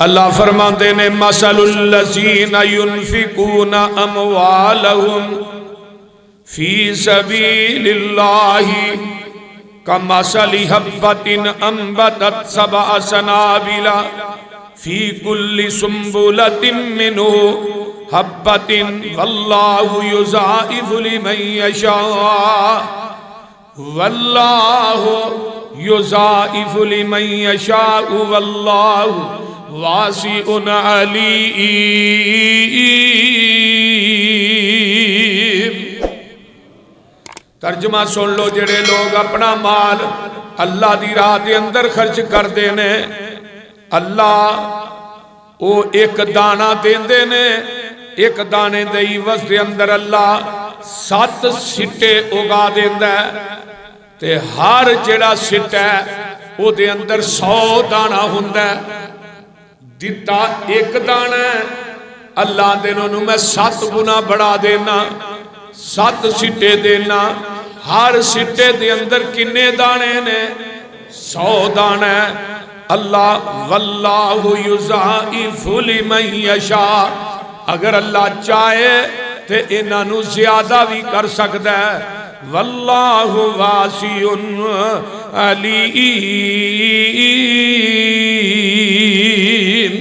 اللہ فرماتے نے مثل الذین ينفقون اموالهم فی سبیل اللہ کمثل حبۃ انبتت سبع سنابل فی کل سنبلۃ منہ حبۃ واللہ یضاعف لمن یشاء واللہ یضاعف لمن یشاء واللہ واسع علیم۔ ترجمہ سن لو، جڑے لوگ اپنا مال اللہ دی راہ دے اندر خرچ کر دینے، اللہ او ایک دانہ دیندے نے، ایک دانے دے عوض دے اندر اللہ 7 سٹے اگا دیندہ ہے، تے ہر جڑا سٹا ہے او دے اندر 100 دانہ ہوندہ ہے۔ دیتا ایک دانہ ہے، اللہ دینوں میں 7 گنا بڑھا دینا، 7 سٹے دینا، ہر سٹے دے اندر کنے دانے نے؟ 100 دانے ہے۔ اللہ واللہ یضاعف لمن یشاء، اگر اللہ چاہے تے انہوں زیادہ بھی کر سکتا ہے۔ واللہ واسع علیم۔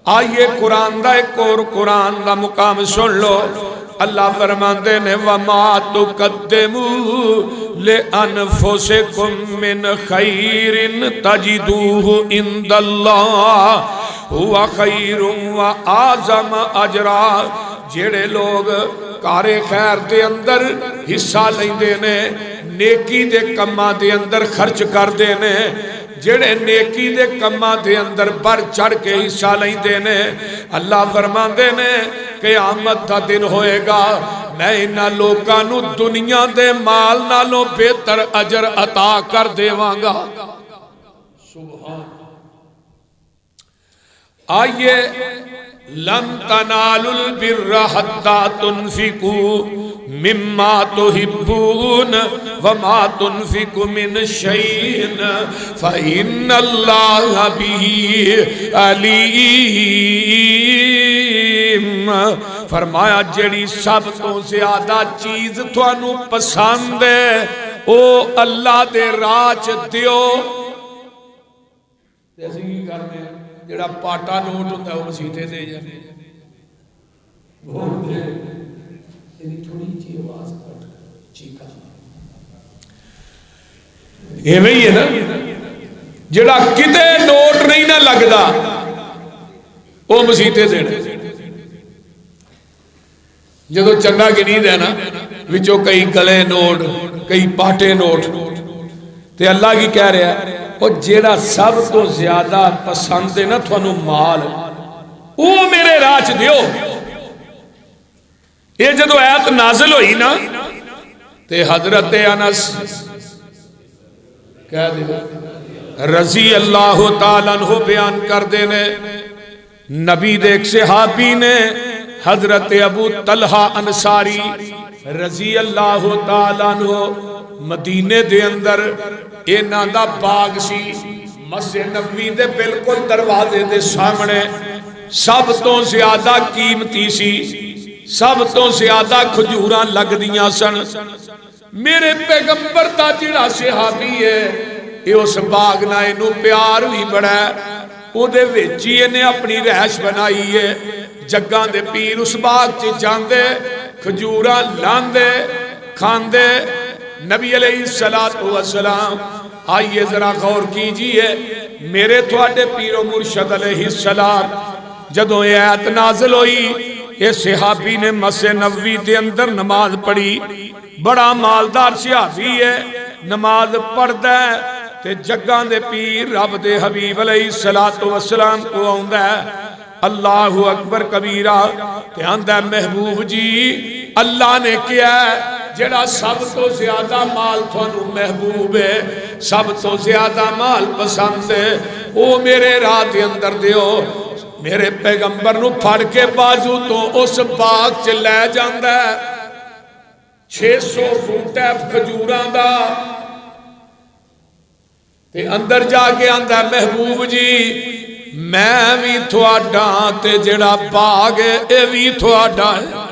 آئیے قرآن دا ایک اور قرآن دا مقام سن لو، اللہ فرماندے نے وَمَا تُقَدِّمُوا لِأَنفُسِكُم مِّنْ خَيْرٍ تَجِدُوهُ عِندَ اللَّهِ هُوَ خَيْرٌ وَأَعْظَمُ أَجْرًا۔ جڑے لوگ کارے خیر دے اندر حصہ لیندے نے، نیکی دے کماں دے اندر خرچ کر دینے، جڑے نیکی دے کماں دے اندر بڑھ چڑھ کے حصہ لیندے نے، اللہ فرماندے نے قیامت دا دن ہوئے گا، میں انہاں لوکاں نو دنیا دے مال نالوں بہتر اجر عطا کر دیواں گا۔ سبحان۔ آئیے لن تنالوا البر حتى تنفقوا مما تحبون وما تنفقوا من شيء فإن الله به عليم۔ فرمایا جڑی سب تو زیادہ چیز تھانوں پسند ہے او اللہ دے راہ چ دیو۔ ایسے ہی کرنے جڑا پاٹا نوٹ ہوتا ہے وہ مسیطے دے جانے، بہت دے یعنی تھوڑی چی آواز کٹ چیکا، یہ وہی ہے نا جڑا کتے نوٹ نہیں نہ لگدا وہ مسیطے دینے۔ جدو چنگا گنی دینا وچوں کئی گلے نوٹ کئی پاٹے نوٹ، تے اللہ کی کہہ رہا ہے اور جیڑا سب تو زیادہ پسند ہے نا تھانوں مال وہ میرے راہ چ دیو۔ یہ جدو آیت نازل ہوئی نا تے حضرت انس کہہ دے رضی اللہ تعالیٰ عنہ بیان کر دینے، نبی دے ایک صحابی نے حضرت ابو طلحہ انصاری رضی اللہ تعالیٰ عنہ مدینے دے اندر اینا دا باغ سی، مسجد نبوی دے بالکل دروازے دے سامنے، سب تو زیادہ قیمتی سی، سب تو زیادہ کھجوراں لگ دیاں سن۔ میرے پیغمبر دا جڑا صحابی ہے یہ اس باغ نہ انہوں پیار بھی بڑا ہے، او دے ویچی انہیں اپنی رہش بنائی ہے، جگاں دے پیر اس باغ چی جاندے کھجوراں لاندے کھاندے۔ نبی علیہ السلام آئیے ذرا غور کیجئے، میرے تھوڑے پیر و مرشد علیہ السلام جدوں یہ آیت نازل ہوئی، یہ صحابی نے مسجد نبوی دے اندر نماز پڑھی، بڑا مالدار صحابی ہے، نماز پڑھدا ہے تے جگاں دے پیر رب دے حبیب علیہ السلام کو آندا ہے اللہ اکبر کبیرہ تے آندا ہے محبوب جی اللہ نے کیا ہے جڑا سب تو زیادہ مال تھانوں محبوب ہے، سب تو زیادہ مال پسند ہے، او میرے راہ دے اندر دیو۔ میرے پیغمبر نو پھڑ کے بازو تو اس باغ چ لے جاندا ہے، 600 بوٹا کھجوراں دا، تے اندر جا کے آندا ہے محبوب جی میں بھی تھوڑا تے جڑا باغ ہے اے بھی تھوڑا ہے.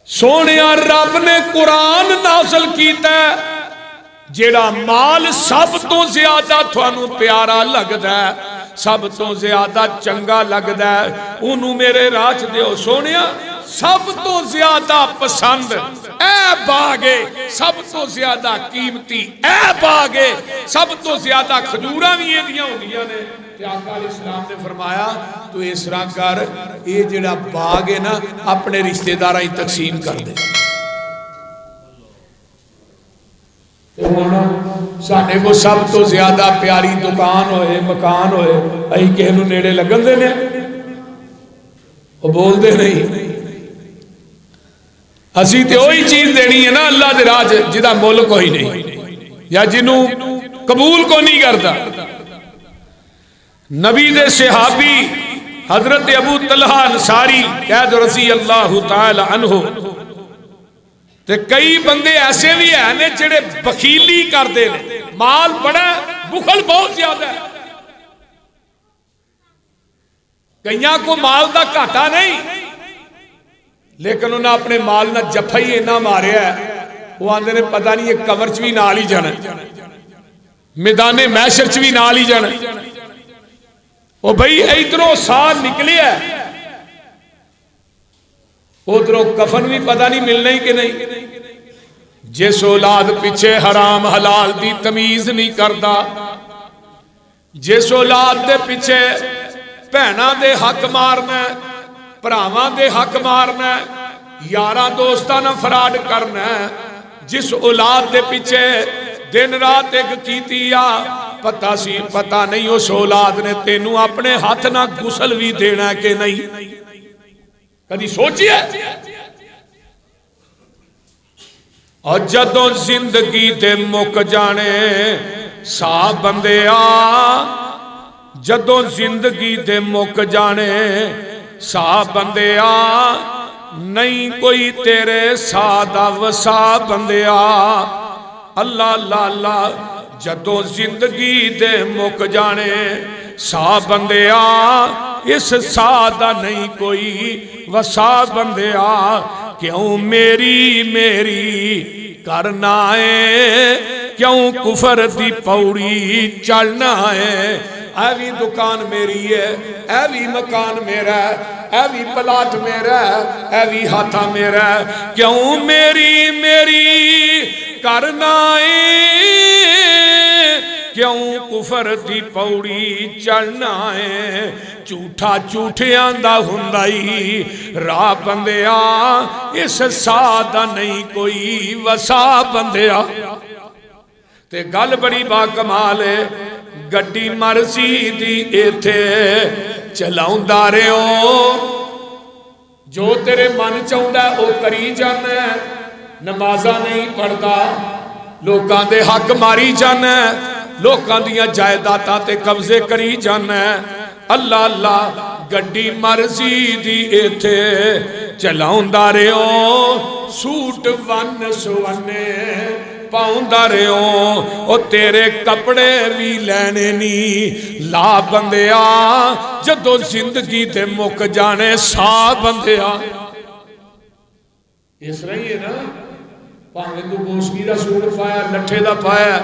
سونے رب نے قرآن نازل کیتا ہے جیڑا مال سب تو زیادہ تھانوں پیارا لگدا ہے سب تو زیادہ چنگا لگدا ہے انہوں میرے راج دیو. سونیا سب تو زیادہ پسند اے باغے سب تو زیادہ قیمتی اے باغے سب تو زیادہ کھجوراں بھی یہ دیاں ہوندیاں نے. آقا علیہ السلام نے فرمایا تو اس طرح کر یہ جڑا باغ ہے نا اپنے رشتہ داراں ہی تقسیم کر دے. ساڈے کو سب تو زیادہ پیاری دکان ہوئے مکان ہوئے ائی کہے نوں نیڑے لگن دے نے وہ بول دے نہیں. اسی تے وہی چیز دینی ہے نا اللہ دے راہ جدا مول کوئی نہیں یا جنوں قبول کو نہیں کرتا. نبی دے صحابی حضرت ابو طلحہ انصاری قید رضی اللہ تعالی عنہ تے کئی بندے ایسے بھی ہیں نے جڑے بخیلی کر دے نے مال بڑا بخل بہت زیادہ ہے. کئیاں کو مال دا گھاٹا نہیں لیکن انہاں اپنے مال نہ جفا ہی اینا ماریا ہے وہ آندے نے پتہ نہیں یہ قبر چ بھی نال ہی جانا میدان محشر چ بھی نال ہی جانا. وہ بھئی ادھروں سال نکلے ہے ادھروں کفن بھی پتہ نہیں ملنا ہی کہ نہیں. جس اولاد پیچھے حرام حلال دی تمیز نہیں کرتا جس اولاد دے پیچھے بہناں دے حق مارنا بھراواں دے حق مارنا یاراں دوستاں نال فراڈ کرنا جس اولاد دے پیچھے دن رات ایک کیتی پتہ نہیں اس اولاد نے تینوں اپنے ہاتھ نہ غسل بھی دینا کہ نہیں کدی سوچی ہے. اور جدوں زندگی تے مک جانے سا بندیا جدوں زندگی تے مک جانے سا بندیا نہیں کوئی تیرے سادہ وسا بندیا. اللہ اللہ اللہ جدوں زندگی دے مک جانے سا بندیا اس سادہ نہیں کوئی وسا بندیا. کیوں میری کرنا ہے کیوں کفر دی پوڑی چڑھنا ہے. اے بھی دکان میری ہے اے بھی مکان میرا ہے اے بھی پلاٹ میرا ہے اے بھی ہاتھا میرا ہے. کیوں میری کرنا ہے کیوں کفر دی پوڑی چڑھنا ہے. جھوٹا جھوٹیاں دا ہندائی راہ بندیا اس سادہ نہیں کوئی وسا بندیا. تے گل بڑی با کمال ہے گڈی مرضی دی ایتھے چلاؤندا رہو جو تیرے من چاہندا ہے او کری جانا ہے. نمازاں نہیں پڑھدا لوکاں دے حق ماری جانا ہے لوکاں دیاں جائیداداں تے قبضے کری جانا ہے. اللہ اللہ گڈی مرضی دی ایتھے چلاؤندا رہو سوٹ ون سونے پاؤندا رہو او تیرے کپڑے بھی لینے نہیں لا بندیا جدو زندگی تے مک جانے سا بندیا. اس رہی ہے نا پاہمیں تو گوشگی دا سوٹ پایا لٹھے دا پایا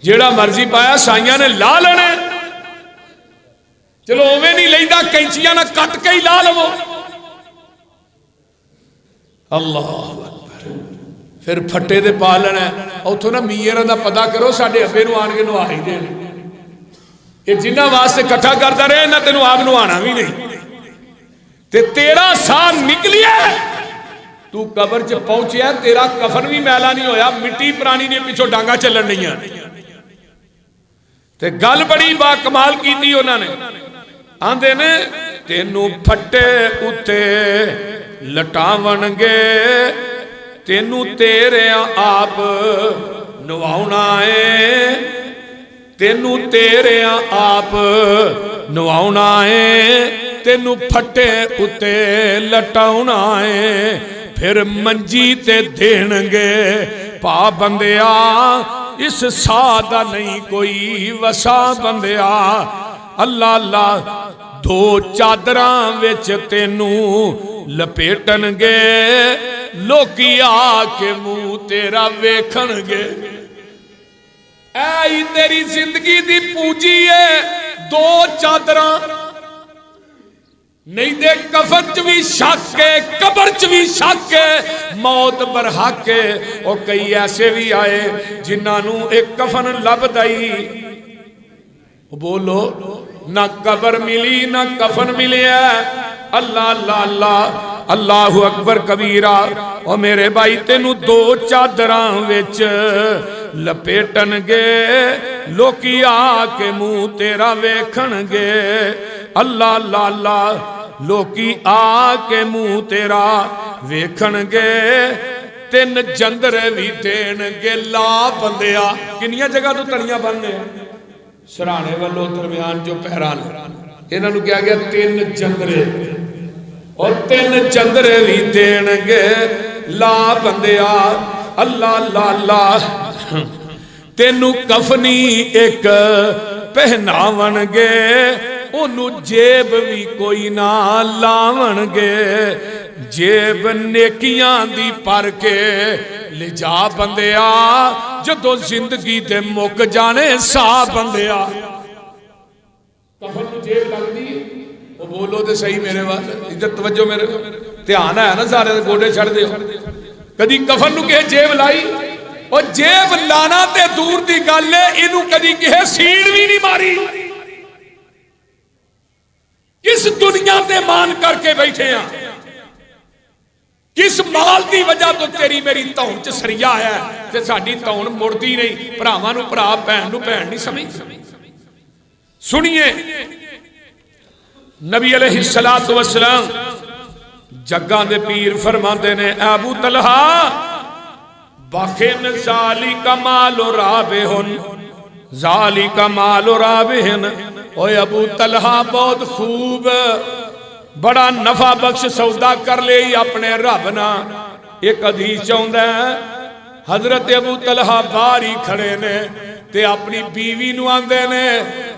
جیڑا مرضی پایا سائیاں نے لا لینے چلو اوے نہیں لیندہ کینچیاں نہ کٹ کے ہی لا لو. اللہ اکبر پھر پھٹے دے پا لینا اتھوں نہ میئر دا پتا کرو ساڈے ابے نو آن کے نواہی دے یہ جنہ واسطے کٹھا کرتا رہے نہ تینوں آپ نوانا بھی نہیں تے تیرا سال نکلیا تو قبر چ پہنچیا تیرا کفن بھی میلا نہیں ہویا مٹی پرانی نے پیچھو ڈانگا چلن نہیں ہیں. تے گل بڑی با کمال کی تھی انہوں نے آندے نے تینوں پھٹے اتے لٹاون گے تینوں تیرے آپ نواؤنا ہے تینوں تیرے آپ نواؤنا ہے تینوں پھٹے اتے لٹاؤنا ہے پھر منجی تے دین گے پا بندیا اس سادہ نہیں کوئی وسا بندیا اللہ اللہ دو چادراں وچ تینوں لپیٹن گے لوکی آ کے منہ تیرا ویکھن گے اے تیری زندگی دی پونجی ہے دو چادراں نہیں دے کفن چ بھی شک ہے قبر چ بھی شک ہے موت برحق ہے اور کئی ایسے بھی آئے جنہاں نو ایک کفن لب دائی بولو نہ قبر ملی نہ کفن ملیا اللہ اللہ اللہ اللہ اکبر کبیرہ اور میرے بھائی تینو دو چادراں وچ لپیٹن گے لوکی آ کے منہ تیرا ویکھن گے اللہ اللہ اللہ لوکی آ کے منہ تیرا ویکھن گے تین جندرے بھی دین گے لا بندیا کنیا جگہ تو تڑیاں بننے سرانے والوں درمیان جو پہران انہوں نے کیا گیا تین جندرے اور تین چندرے بھی دین گے لا بندیا اللہ اللہ اللہ تینو کفنی ایک پہناون گے انہوں جیب بھی کوئی نہ لاون گے جیب نیکیاں دی پر کے لے جا بندیا جدو زندگی دے مک جانے سا بندیا کفن جیب لگ دی وہ بولو دے صحیح میرے بات ادھر توجہ میرے دھیان ہے نا سارے گوڑے چھڑ دے کدی کفن نو کہے جیب لائی اور جیب لانا تے دور دی گل ہے انہوں کدی کہے سیڑ بھی نہیں ماری کس دنیا تے مان کر کے بیٹھے ہیں کس مال دی وجہ تو تیری میری تون چ سریا ہے تے ساڈی تون مڑتی نہیں بھراواں نو بھرا بہن نو بہن نہیں سمجھ سنیے نبی علیہ السلام جگاں دے پیر فرماندے نے ابو طلحہ بخن ذالک مال رابحن ذالک مال رابحن اوے ابو طلحہ بہت خوب بڑا نفع بخش سودا کر لے اپنے رب نا ایک حدیث چاہندا ہے حضرت ابو طلحہ باہر ہی کھڑے نے تے اپنی بیوی نو آندے نے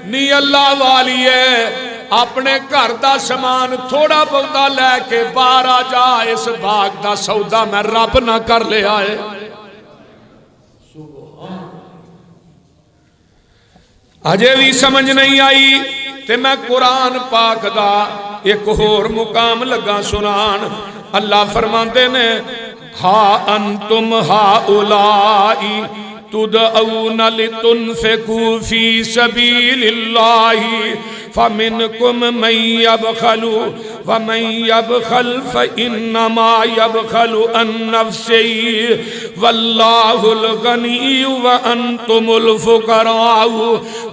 نی اللہ والی ہے اپنے گھر دا سامان تھوڑا بہتا لے کے باہر آ جا اس باغ دا سودا میں رب نہ کر لے آئے اجے بھی سمجھ نہیں آئی تے میں قرآن پاک دا ایک اور مقام لگا سنان اللہ فرماندے نے ہا انتم ہا اولائی تدعون لتنفقوا فی سبیل اللہ فمنکم من یبخل ومن یبخل فإنما یبخل عن نفسه واللہ الغنی وانتم الفقراء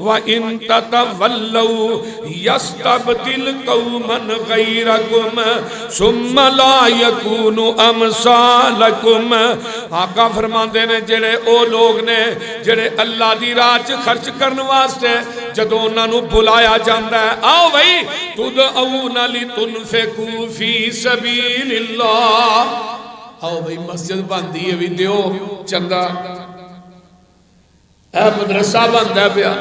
وان تتولوا یستبدل قوما غیرکم ثم لا یکون امثالکم آقا فرماندے نے جڑے او لوگ نے جڑے اللہ دی راہ چ خرچ کرن واسطے جدوں انہاں نو بلایا جاندا ہے آؤ بھائی تدعون لتنفقوا فی سبیل اللہ آؤ بھائی مسجد باندھی ہے بھی دیو چندہ اے مدرسہ باندھا پیا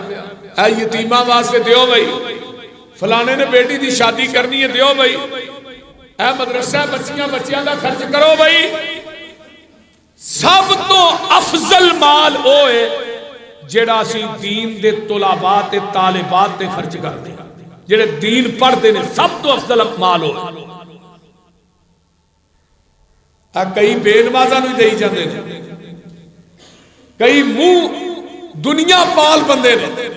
اے یتیمہ واسطے دیو بھائی فلانے نے بیٹی دی شادی کرنی ہے دیو بھائی اے مدرسہ بچیاں دا خرچ کرو بھائی سب تو افضل مال ہوئے جڑا سی دین دے طلبات تے طالبات تے خرچ کرتے ہیں جڑے دین پڑھتے ہیں سب تو افضل مال ہوئے کئی بے نمازاں نو دے جاندے نے کئی منہ دنیا پال بندے نے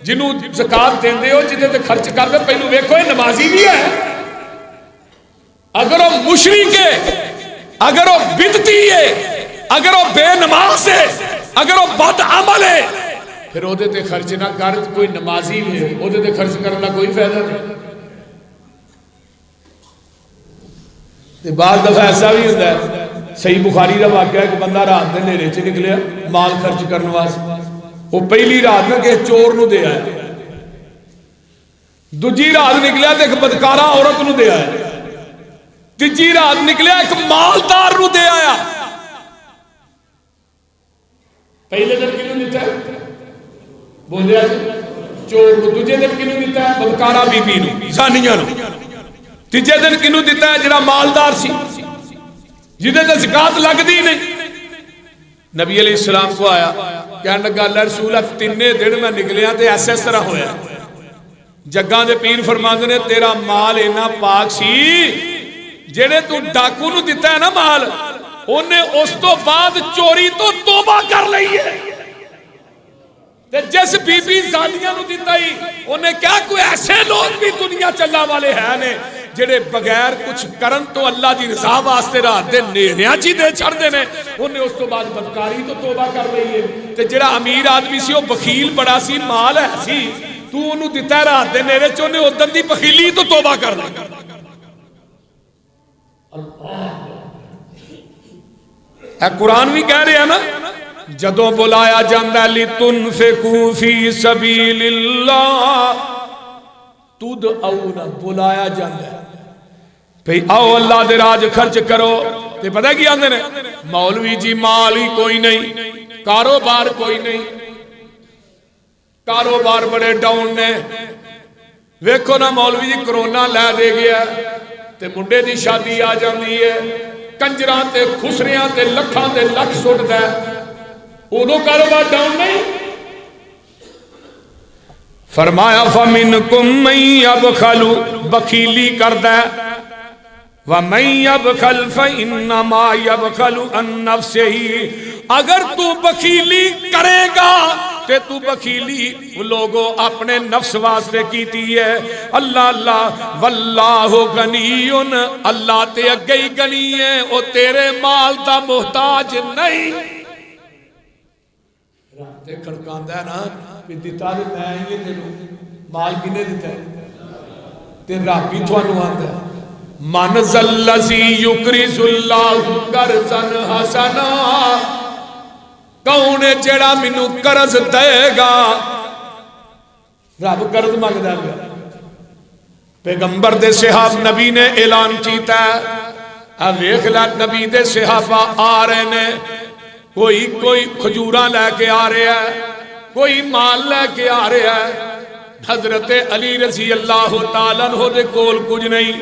جنہوں زکات دیندے ہو جدے تے خرچ کرتے پہلو ویکھو یہ نمازی بھی ہے اگر وہ مشرک ہے اگر وہ بدعتی ہے اگر وہ بے نماز ہے اگر وہ بد عمل ہے پھر وہ تے خرچ نہ کر کوئی نمازی ہے وہ تے خرچ کرنا کوئی فائدہ نہیں بعض دفعہ ایسا بھی ہوتا ہے صحیح بخاری کا واقعہ ہے کہ بندہ رات دے نیرے چ نکلیا مال خرچ کرنے واسطے وہ پہلی رات میں کسی چور نو دے آیا دوجی رات نکلیا تے ایک بدکارا عورت نو دے آیا تیجی رات نکلیا ایک مالدار نو دے آیا پہلے دن کنوں دیتا ہے بولیا جی چور کو، دوجے دن کنوں دیتا ہے بدکارا بی بی نو زانیاں نو، تیجے دن کنوں دیتا ہے جڑا مالدار سی جدے تے زکات لگ دی نہیں۔ نبی علیہ السلام کو آیا کہنے لگا اللہ رسول تینے دن میں نکلیا تے ایسے اس طرح ہویا، جگاں دے پیر فرماندے نے تیرا مال اینا پاک سی جڑے تو ڈاکو نو دیتا ہے نا مال، انہیں اس تو بعد چوری تو توبہ کر لئی ہے، تے جس بی بی زانیاں نو دیتا ہی انہیں کیا کوئی ایسے لوگ بھی دنیا چلا والے ہیں نے جڑے بغیر کچھ کرن تو اللہ دی رضا واسطے رات دے نیریاں چی دے چھڑ دے نے، انہیں اس تو بعد بدکاری تو توبہ کر رہی ہے۔ تے جڑا امیر آدمی سی وہ بخیل بڑا سی، مال ہے سی، تو انہوں دیتا ہے رات دے نیرے چونے ادن دی بخیلی تو توبہ کر لیں۔ اے قرآن بھی کہہ رہے ہیں نا جدوں بلایا جاندہ لِتُنْفِقُوا فِي سَبِيلِ اللَّهِ تُدْعَوْنَ بلایا جاندہ ہے پھئی آؤ اللہ دے راج خرچ کرو، تے پتہ کیا آندے نے مولوی جی مال ہی کوئی نہیں، کاروبار کوئی نہیں، کاروبار بڑے ڈاؤن نے، ویکھو نا مولوی جی کرونا لے دے گیا تے منڈے دی شادی آ جاندی ہے، کنجراں تے خسریاں تے لکھاں تے لکھ سٹ دے، انہوں کاروبار ڈاؤن نہیں۔ فرمایا فَمِنْكُمْ مَنْ يَبْخَلُ بخیلی کردہ وَمَنْ يَبْخَلْ فَإِنَّمَا يَبْخَلُ عَنْ نَفْسِهِ، اگر تو بخیلی کرے گا تے تو بخیلی لوگوں اپنے نفس واسطے کیتی ہے۔ اللہ اللہ واللہ غنیٌ، اللہ تے اگئی غنی ہے، او تیرے مال دا محتاج نہیں۔ تے کھڑکاندہ ہے نا کہ دیتا دیتا ہے یہ تیرے مال کنے دیتا ہے تے رب بھی تھوانو آندہ ہے من ذَلَّذِي يُقْرِضُ اللَّهُ قَرْضًا حَسَنًا، کون ہے جڑا منو قرض دے گا، رب قرض مانگدا ہے۔ پیغمبر دے صحاب نبی نے اعلان کیتا ہے، اب ویکھ لا نبی دے صحابہ آ رہے نے، کوئی کھجوراں لے کے آ رہے ہے، کوئی مال لے کے آ رہے ہے۔ حضرت علی رضی اللہ تعالیٰ عنہ دے کول کچھ نہیں،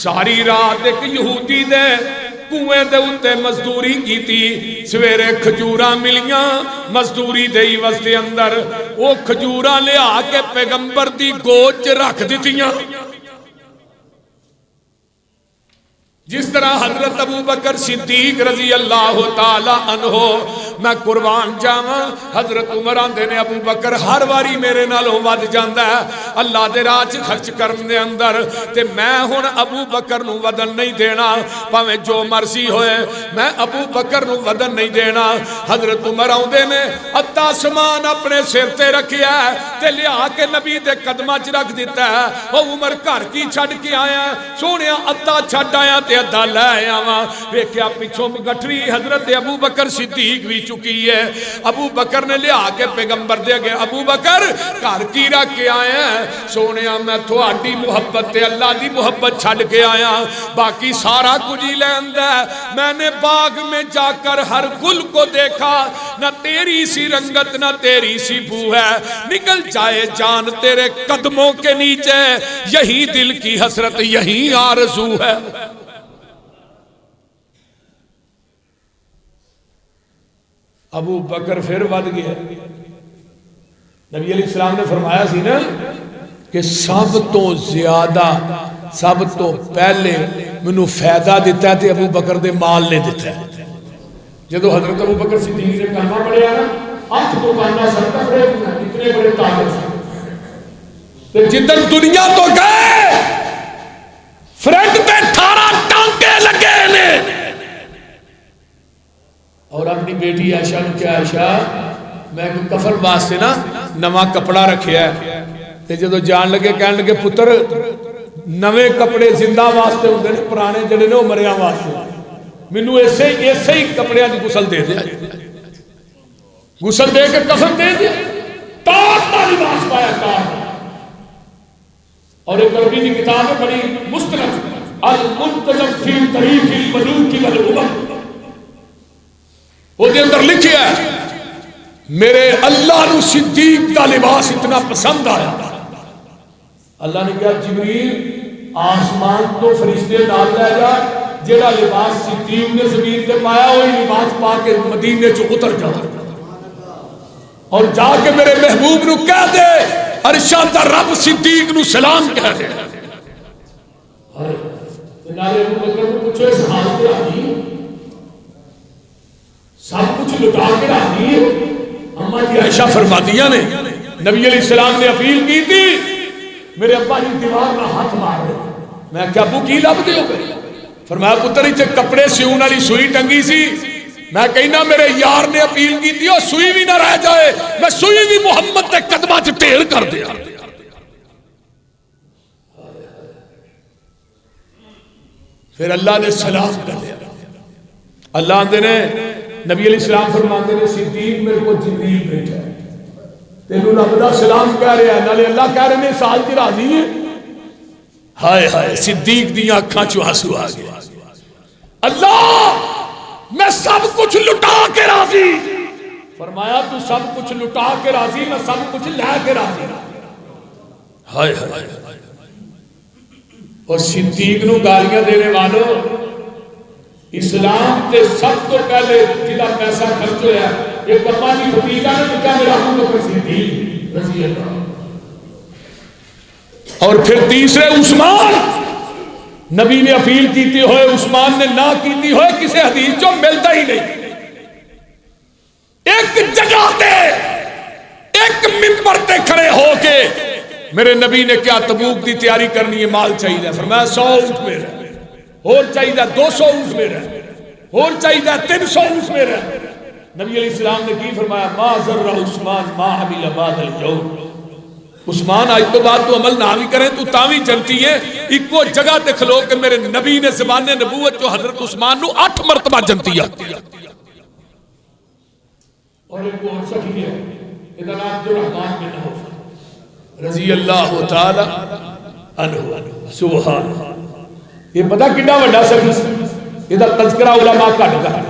ساری رات ایک یہودی دے کنویں دے اُتے مزدوری کی تھی، سویرے کھجوراں ملیاں مزدوری دے ہی وستے اندر، وہ کھجوراں لے آ کے پیغمبر دی گوچ رکھ دیتیاں۔ جس طرح حضرت ابو بکر صدیق رضی اللہ تعالی عنہ، میں قربان جاواں حضرت عمر آندے نے ابو بکر ہر واری میرے نالوں ود جاندا ہے اللہ دے راہ وچ خرچ کرن دے اندر، تے میں ہن ابو بکر نو ودن نہیں دینا، پاویں جو مرضی ہوئے میں ابو بکر نو ودن نہیں دینا۔ حضرت عمر آندے نے ادھا سامان اپنے سر تے رکھیا ہے تے لیا کے نبی دے قدماں وچ رکھ دیتا ہے، او عمر گھر کی چھڈ کے آیا سونیا ادھا چھڈ آیا تے ادھا لے آیا وا، ویکھیا پیچھوں گٹھری حضرت ابو بکر صدیق بھی چکی ہے۔ ابو بکر نے لیا کے پیغمبر دے گئے، ابو بکر گھر کی رکھ کے آیا ہے سونیا میں تھوڑی محبت تے اللہ دی محبت چھڈ کے آیا، باقی سارا کچھ ہی لیندا ہے۔ میں نے باغ میں جا کر ہر گل کو دیکھا، نہ تیری سی رنگت نہ تیری سی بو ہے، نکل جائے جان تیرے قدموں کے نیچے، یہی دل کی حسرت یہی آرزو ہے۔ ابو بکر پھر ود گیا۔ نبی علیہ السلام نے فرمایا سی نا کہ سب تو زیادہ سب تو پہلے منو فائدہ دیتا ہے تے ابو بکر دے مال نے دیتا ہے۔ جدو حضرت ابو بکر صدیق نے کلمہ پڑھیا نا، ہاتھ کو کلمہ سرکا پڑے اتنے بڑے طاقت سے جدن دنیا تو گئے فرنٹ تے 18 ٹانکے لگے نے، اور اپنی بیٹی عائشہ نے کیا عائشہ میں کوئی کفن واسطے نا نواں کپڑا رکھیا ہے، تے جدو جان لگے کہنے لگے پتر نوے کپڑے زندہ واسطے ہوندے نے، پرانے جڑے نے وہ مریاں واسطے، مینوں ایسے ہی کپڑیاں دی غسل دے دیا، غسل دے کے کفن دے دیا، تاج کا لباس پایا تاج۔ اور ایک عربی کی کتاب ہے بڑی مستند المنتظم فی تاریخ الملوک والامم، وہ دے اندر لکھیا ہے میرے اللہ نو صدیق دا لباس اتنا پسند آیا، اللہ نے کہا جبریل آسمان تو فرشتے نال لے جا، جیڑا لباس صدیق نے زمین تے پایا وہی لباس پا کے مدینے چ اتر جا، اور جا کے میرے محبوب نو کہہ دے عرشاں دا رب صدیق نو سلام کہہ دے۔ نالے ابو بکر کو پوچھو اس حال پہ آئی سب کچھ لٹا کے راضی، اما جی عائشہ فرمادیاں نے نبی علیہ السلام نے اپیل کی تھی، میرے ابا جی دیوار میں ہاتھ مار رہے، میں کیا ابو کی لب دے ہو گئے؟ فرمایا پتر اتنے کپڑے سیون والی سوئی ٹنگی سی، میں کہنا میرے یار نے اپیل کی تھی اور سوئی بھی نہ رہ جائے، میں سوئی بھی محمد تے قدمہ چ ٹیل کر دیا۔ پھر اللہ نے سلام کر دیا، اللہ آندے نے نبی علیہ السلام فرماتے نے صدیق میرے کو جبریل بھیجا ہے، تینوں رب دا سلام کہہ رہے ہیں، نالے اللہ کہہ رہے ہیں سال کی راضی ہے۔ ہائے ہائے صدیق دیاں اکھاں چوں آنسو آ گیا، اللہ میں سب کچھ لٹا کے راضی، فرمایا تو سب کچھ لٹا کے راضی، میں سب کچھ لے کے راضی۔ ہائے ہائے، اور صدیق نو گالیاں دینے والوں، اسلام تے سب تو پہلے جدا پیسہ خرچ ہویا ایک اپا جی بھتیجا نے لکھا میرا ابو بکر صدیق رضی اللہ، اور پھر تیسرے عثمان، نبی نے اپیل کیتی ہوئے عثمان نے نہ کیتی ہوئے کسی حدیث جو ملتا ہی نہیں، ایک جگہ تے ایک منبر تے کھڑے ہو کے میرے نبی نے کیا تبوک دی تیاری کرنی ہے، مال چاہیے، فرمایا 100 اونٹ میرا، اور چاہیے 200 اونٹ میرا، اور چاہیے 300 اونٹ میرا۔ نبی علیہ السلام نے کی فرمایا ما ذر عثمان ما عمل بعد اليوم، عثمان آج تو بات تو عمل نہ بھی کریں تو تاوی جنتی ہے، ایک وہ جگہ تے کھلو کہ میرے نبی نے زبان نبوت جو حضرت عثمان نو 8 مرتبہ جنتی ہے، اور ایک اور سخی ہے ادھر عبد الرحمن بن عوف رضی اللہ تعالی عنہ، سبحان، یہ پتہ کڈا وڈا سخی، یہ تذکرہ علماء کٹ گیا،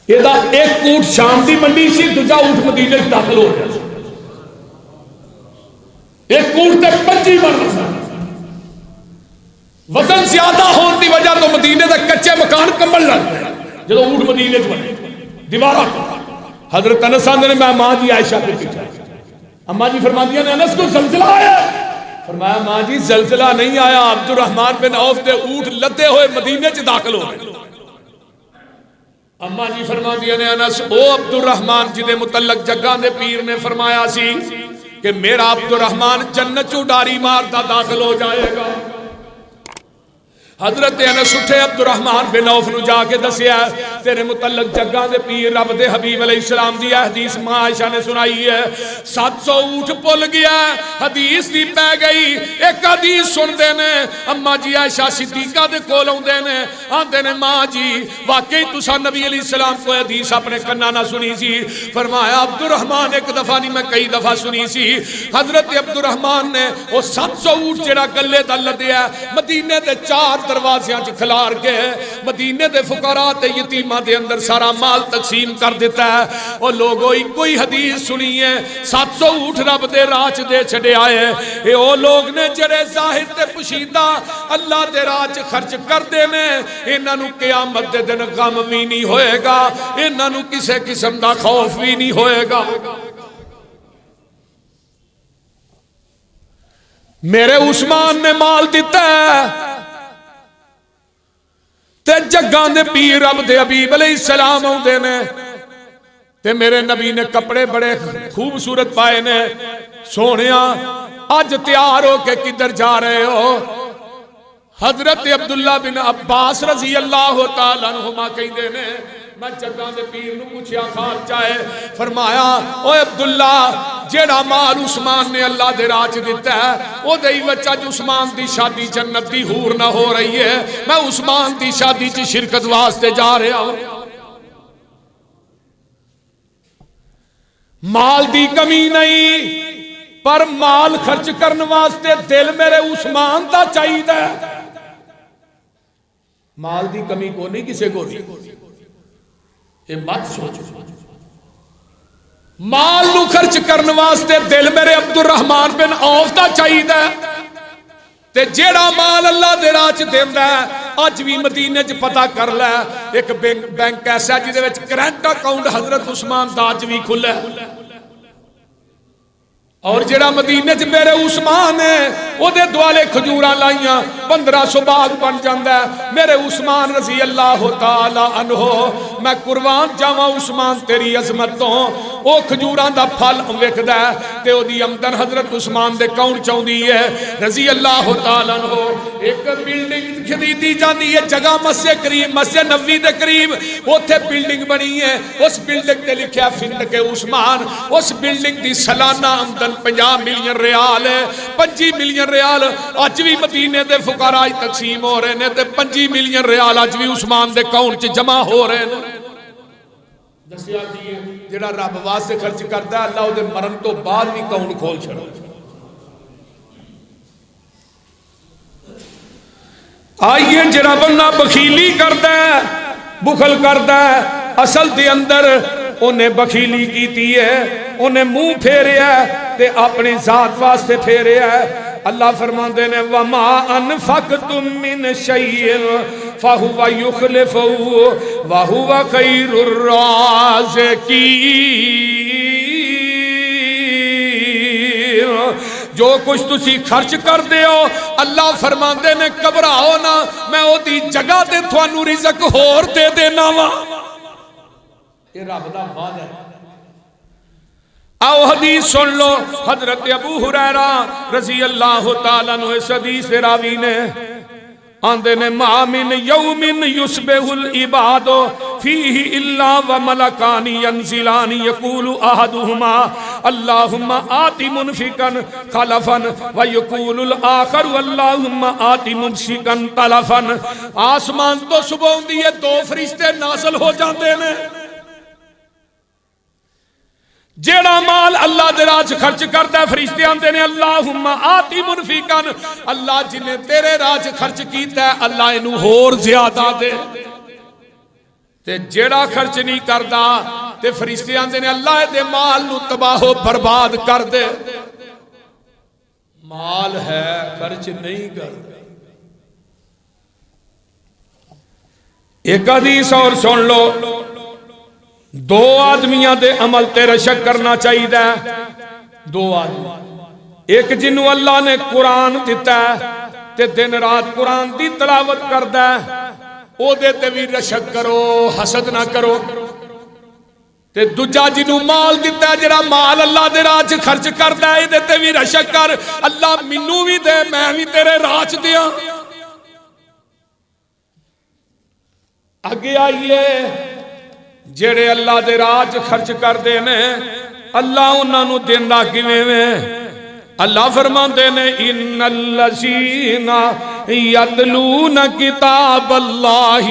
یہ ایک اونٹ شام دی منڈی سی، دوجا اونٹ مدینے سے داخل ہو گیا، ایک اونٹ تے 25 من وزن زیادہ ہونے کی وجہ تو مدینے دے کچے مکان کمبل لگ گئے جب اونٹ مدینے چ بنے دیوارہ، حضرت انس آندے نے میں ماں جی عائشہ پہ پوچھا، اما جی فرماتی ہیں انس کو زلزلہ آیا، فرمایا ماں جی زلزلہ نہیں آیا، عبد الرحمن بن عوف دے اونٹ لدے ہوئے مدینے چ داخل ہو گئے۔ اما جی فرماتی ہیں انس او عبد الرحمن جی دے متعلق جگہ دے پیر نے فرمایا سی کہ میرا عبد الرحمن جنت چوں ڈاری مارتا داخل ہو جائے گا۔ حضرت انس اٹھے عبد الرحمن بن عوف نو جا کے دسیا تیرے متعلق جگہ دے پیر رب دے حبیب علیہ السلام دی حدیث ماں عائشہ نے سنائی ہے، 700 اونٹ پل گیا، حدیث دی پہ گئی، ایک حدیث سن دے نے، اما جی عائشہ صدیقہ دے کول آندے نے، آندے نے ماں جی واقعی تساں نبی علیہ السلام کو حدیث اپنے کنا نہ سنی سی، فرمایا عبد الرحمن ایک دفعہ نہیں میں کئی دفعہ سنی سی، حضرت عبد الرحمن نے وہ 700 اونٹ جڑا گلے دا لدیا مدینے دے 4 دروازیاں چ کھلار کے مدینے دے فقراء تے یتیماں دے اندر سارا مال تقسیم کر دیتا ہے۔ اور لوگوں کوئی حدیث سنی ہے 700 اونٹ رب دے راہ چ دے چھڑے آئے، اے او لوگ نے جڑے ظاہر تے پوشیدہ اللہ دے راہ چ خرچ کر دے نے، انہاں نو قیامت دے دن غم بھی نہیں ہوئے گا، انہاں نو کسے قسم دا خوف بھی نہیں ہوئے گا۔ میرے عثمان نے مال دیتا ہے تے جگاں دے پیر رب دے حبیب علیہ السلام ہوندے نے تے میرے نبی نے کپڑے بڑے خوبصورت پائے نے، سونیا اج تیار ہو کے کدھر جا رہے ہو؟ حضرت عبداللہ بن عباس رضی اللہ تعالیٰ عنہما کہندے نے میں جگاں دے پیر نو پوچھیا خال چاہے، فرمایا اوے عبداللہ جیڑا مال عثمان نے اللہ دے راہ چ دیتا ہے او دے وچ اج عثمان دی شادی جنت دی حور نہ ہو رہی ہے، میں عثمان دی شادی چ شرکت واسطے جا رہا ہوں۔ مال دی کمی نہیں پر مال خرچ کرنے واسطے دل میرے عثمان دا چاہیے، مال دی کمی کو نہیں کسے کو نہیں، یہ مت سوچو۔ مال نو خرچ کرن واسطے دل میرے عبد الرحمان بن عوف دا چاہیدا ہے تے جیڑا مال اللہ دے راہ چ دیندا ہے اج بھی مدینے چ پتہ کر لے ایک بینک ایسا جدے وچ کرنٹ اکاؤنٹ حضرت عثمان دا اج بھی کھلا ہے اور جڑا مدینے چ میرے عثمان ہے او دے دوالے کھجوراں لائیاں 1500 باغ بن جاندا ہے میرے عثمان رضی اللہ تعالی عنہ میں قربان جاواں عثمان تیری عظمت تو او کھجوراں دا پھل وکدا ہے تے او دی آمدن حضرت عثمان دے اکاؤنٹ چوندی ہے رضی اللہ تعالی عنہ ایک بلڈنگ خریدی جاندی ہے جگہ مسجد قریب مسجد نبوی دے قریب اوتھے بلڈنگ بنی ہے اس بلڈنگ تے لکھیا فندق عثمان اس بلڈنگ دی سالانہ آمدن 50 ملین ریال ہے 25 ملین ریال اج بھی مدینے دے فقراء تقسیم ہو رہے نے تے 25 ملین ریال اج بھی عثمان دے اکاؤنٹ چ جمع ہو رہے نے دسیا جی جڑا رب واسطے خرچ کردا ہے اللہ او دے مرن تو بعد بھی اکاؤنٹ کھول چھڑا آئیے جڑا بندہ بخیلی کردا ہے بخل کردا ہے اصل دے اندر انہیں بخیلی کیتی ہے انہیں منہ پھیریا ہے تے اپنی ذات واسطے پھیریا ہے اللہ فرماندے نے وَمَا أَنفَقْتُم مِّن شَيْءٍ فَهُوَ يُخْلِفُهُ وَهُوَ خَيْرُ الرَّازِقِينَ جو کچھ تسی خرچ کر دے ہو اللہ فرماندے نے گھبراؤ نا میں او دی جگہ تے تھانوں رزق ہور دے دینا وا یہ رب دا وعدہ ہے آؤ حدیث سن لو حضرت ابو ہریرہ رضی اللہ تعالیٰ عنہ اس حدیث راوی نے آندے نے ما من یوم یصبح العباد فیہ الا وملکان ینزلان یقول احدہما اللہم آت منفقا خلفا ویقول الاخر اللہم آت ممسکا تلفا آسمان تو صبح ہوندی ہے دو فرشتے نازل ہو جاندے نے جیڑا مال اللہ دے راہ خرچ کرتا ہے فرشتے آندے نے اللہم آتی منفقاً اللہ جنہیں تیرے راہ خرچ کیتا ہے اللہ انہوں ہور زیادہ دے تے جیڑا خرچ نہیں کردا تے فرشتے آندے نے اللہ دے مال نو تباہ و برباد کر دے مال ہے خرچ نہیں کردا ایک حدیث اور سن لو دو آدمیاں دے عمل تے رشک کرنا چاہیے دو آدمی ایک جنہوں اللہ نے قرآن دیتا ہے تے دن رات قرآن دی تلاوت کردا ہے او دے تے بھی رشک کرو حسد نہ کرو تے دوجا جنہوں مال دیتا ہے جڑا مال اللہ دے راہ خرچ کردا ہے دے تے بھی رشک کر اللہ منو بھی دے میں بھی تیرے راہ دیاں آگے آئیے جڑے اللہ دے راج خرچ کر دے نے اللہ انہاں نو دیندا کیویں میں اللہ فرماندے نے ان الذین یتلون کتاب اللہ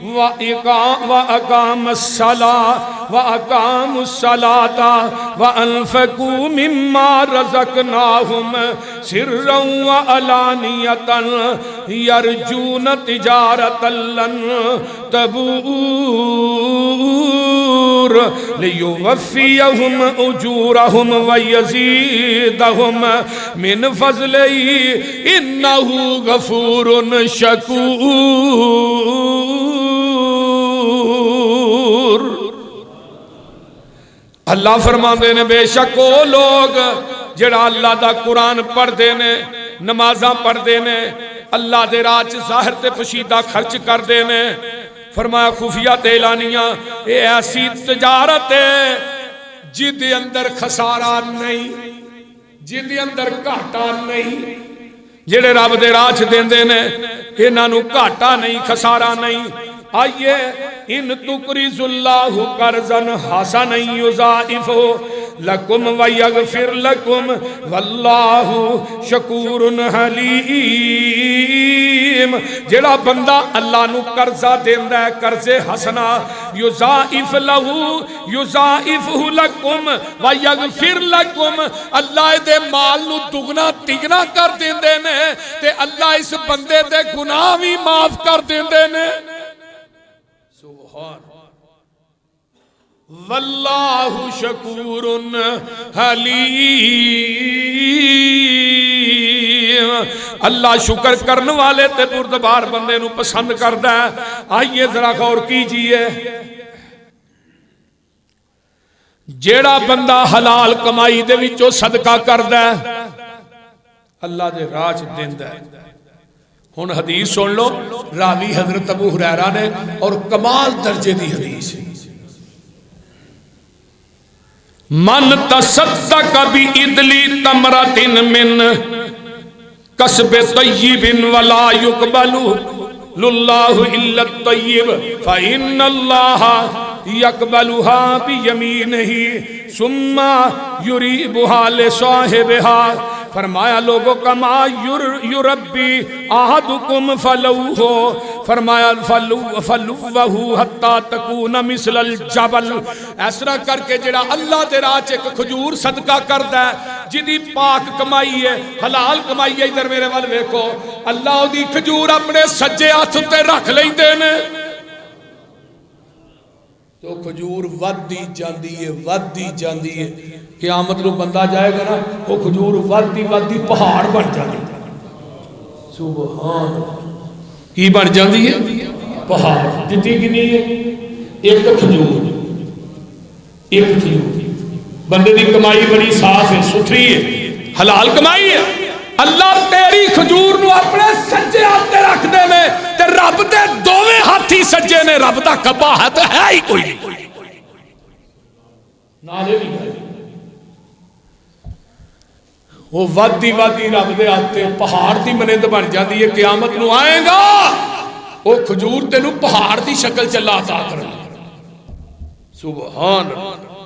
وَأَقَامَ الصَّلَاةَ وَأَقَامُوا الصَّلَاةَ وَأَنفَقُوا مِمَّا رَزَقْنَاهُمْ سِرًّا وَعَلَانِيَةً يَرْجُونَ تِجَارَةً لَّن تَبُورَ لِيُوَفِّيَهُمْ أُجُورَهُمْ وَيَزِيدَهُمْ مِنْ فَضْلِهِ إِنَّهُ غَفُورٌ شَكُورٌ اللہ فرماندے نے بے شک وہ لوگ جڑا اللہ دا قرآن پڑھ دے نے نمازاں پڑھ دے نے اللہ دے راہ ظاہر تے پشیدہ خرچ کر دے نے فرمایا خفیہ تے اعلانیہ اے ایسی تجارت ہے جد اندر خسارہ نہیں جد اندر گھاٹا نہیں جڑے رب دے راہ دیندے نے انہاں نو گھاٹا نہیں خسارہ نہیں آئیے ان تقرض اللہ قرضا حسنا یضاعف لکم ویغفر لکم واللہ شکور حلیم جڑا بندہ اللہ نو قرضہ دیندا ہے قرض حسنا یضاعف لکم ویغفر لکم اللہ دے مال نو دگنا تگنا کر دیندے نے تے اللہ اس بندے دے گناہ بھی معاف کر دیندے نے واللہ شکور حلیم، اللہ شکر کرنے والے تے بردبار بندے نو پسند کردا ہے۔ آئیے ذرا غور کیجئے، جیڑا بندہ حلال کمائی دے وچوں صدقہ کردا ہے اللہ دے راہ وچ دیندا ہے۔ ہن حدیث سن لو، راوی حضرت ابو ہریرہ نے، اور کمال درجے دی حدیث، من تصدق بِإِدْلِ تَمْرَةٍ مِّن کسب طیب ولا يقبل للہ الا الطیب فإن اللہ يقبلها بيمینہ ثم یریبها لصاحبها۔ فرمایا لوگوں کما یربی احدکم فلوہ، فرمایا فلوہ حتی تکون مثل الجبل، اس طرح کر کے جڑا اللہ دے راہ چ ایک کھجور صدقہ کردا ہے، جدی پاک کمائی ہے، حلال کمائی ہے، ادھر میرے وال ویکھو، اللہ دی کھجور اپنے سجے ہاتھ تے رکھ لیندے نے، تو کھجور ودی جاندی ہے، ودی جاندی ہے، قیامت نو بندہ جائے گا نا، وہ کھجور ودی ودی پہاڑ بن جاندی ہے۔ سبحان کی بن جاندی ہے؟ پہاڑ۔ جتنی کنی ہے؟ ایک کھجور، ایک کھجور۔ بندے دی کمائی بڑی صاف ہے، ستھری ہے، حلال کمائی ہے، اللہ تیری کھجور نو اپنے سجے ہاتھ رکھ دے میں، تے رب دے دوویں ہاتھی سجے نے، رب دا کبا ہے تو ہے ہی کوئی نہیں، نالے بھی ہے، وہ وادی وادی رب دے آتے پہاڑ دی منند بن جاتی ہے۔ قیامت نو آئے گا وہ کھجور تینوں پہاڑ دی شکل چلا عطا کرنا۔ سبحان اللہ۔